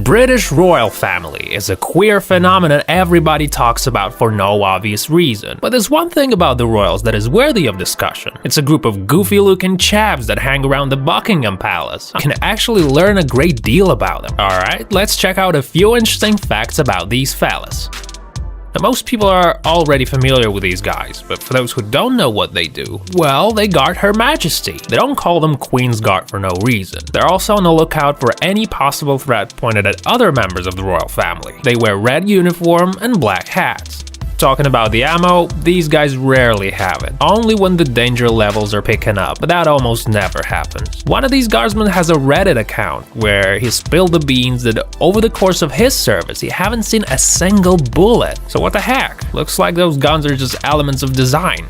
British royal family is a queer phenomenon everybody talks about for no obvious reason. But there's one thing about the royals that is worthy of discussion. It's a group of goofy-looking chaps that hang around the Buckingham Palace. You can actually learn a great deal about them. Alright, let's check out a few interesting facts about these fellas. Now, most people are already familiar with these guys, but for those who don't know what they do, well, they guard Her Majesty. They don't call them Queen's Guard for no reason. They're also on the lookout for any possible threat pointed at other members of the royal family. They wear red uniform and black hats. Talking about the ammo, these guys rarely have it, only when the danger levels are picking up, but that almost never happens. One of these guardsmen has a Reddit account where he spilled the beans that over the course of his service he haven't seen a single bullet. So what the heck? Looks like those guns are just elements of design.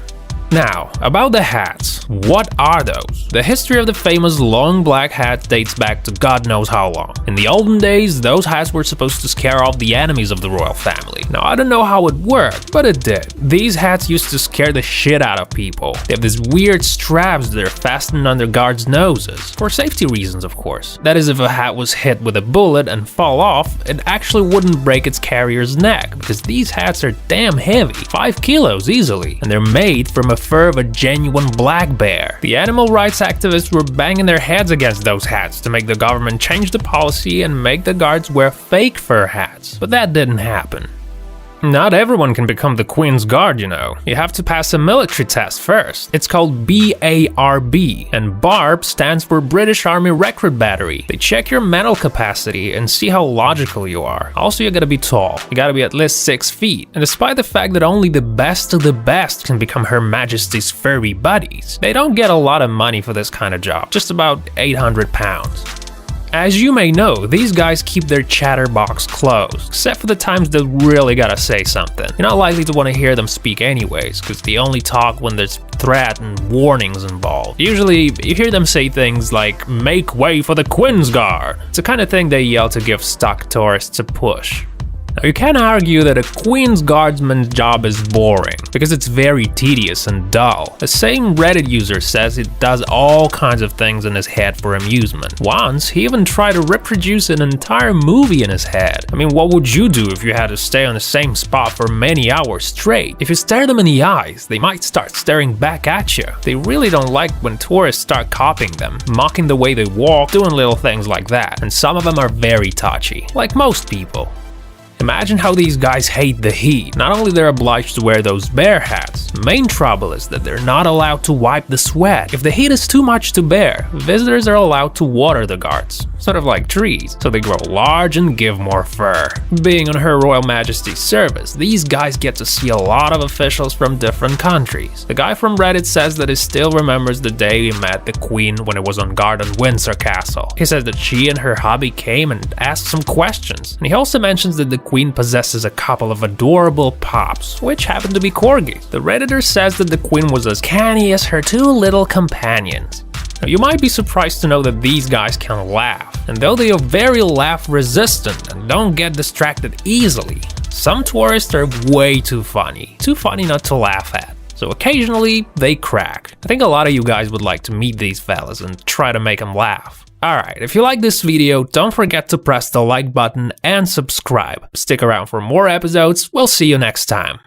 Now, about the hats, what are those? The history of the famous long black hat dates back to God knows how long. In the olden days, those hats were supposed to scare off the enemies of the royal family. Now, I don't know how it worked, but it did. These hats used to scare the shit out of people. They have these weird straps that are fastened on their guards' noses. For safety reasons, of course. That is, if a hat was hit with a bullet and fall off, it actually wouldn't break its carrier's neck, because these hats are damn heavy, 5 kilos easily, and they're made from a fur of a genuine black bear. The animal rights activists were banging their heads against those hats to make the government change the policy and make the guards wear fake fur hats, but that didn't happen. Not everyone can become the Queen's Guard, you know. You have to pass a military test first. It's called BARB, and BARB stands for British Army Recruit Battery. They check your mental capacity and see how logical you are. Also, you gotta be tall. You gotta be at least 6 feet. And despite the fact that only the best of the best can become Her Majesty's furry buddies, they don't get a lot of money for this kind of job, just about £800. As you may know, these guys keep their chatterbox closed, except for the times they really gotta say something. You're not likely to want to hear them speak anyways, because they only talk when there's threat and warnings involved. Usually, you hear them say things like, "Make way for the Queen's Guard." It's the kind of thing they yell to give stuck tourists a push. Now, you can argue that a Queen's Guardsman's job is boring, because it's very tedious and dull. The same Reddit user says it does all kinds of things in his head for amusement. Once, he even tried to reproduce an entire movie in his head. I mean, what would you do if you had to stay on the same spot for many hours straight? If you stare them in the eyes, they might start staring back at you. They really don't like when tourists start copying them, mocking the way they walk, doing little things like that, and some of them are very touchy, like most people. Imagine how these guys hate the heat. Not only they're obliged to wear those bear hats, the main trouble is that they're not allowed to wipe the sweat. If the heat is too much to bear, visitors are allowed to water the guards, sort of like trees, so they grow large and give more fur. Being on Her Royal Majesty's service, these guys get to see a lot of officials from different countries. The guy from Reddit says that he still remembers the day he met the Queen when it was on guard on Windsor Castle. He says that she and her hubby came and asked some questions, and he also mentions that the Queen possesses a couple of adorable pups, which happen to be corgis. The Redditor says that the Queen was as canny as her 2 little companions. Now, you might be surprised to know that these guys can laugh, and though they are very laugh resistant and don't get distracted easily, some tourists are way too funny not to laugh at. So occasionally they crack. I think a lot of you guys would like to meet these fellas and try to make them laugh. Alright, if you like this video, don't forget to press the like button and subscribe. Stick around for more episodes, we'll see you next time.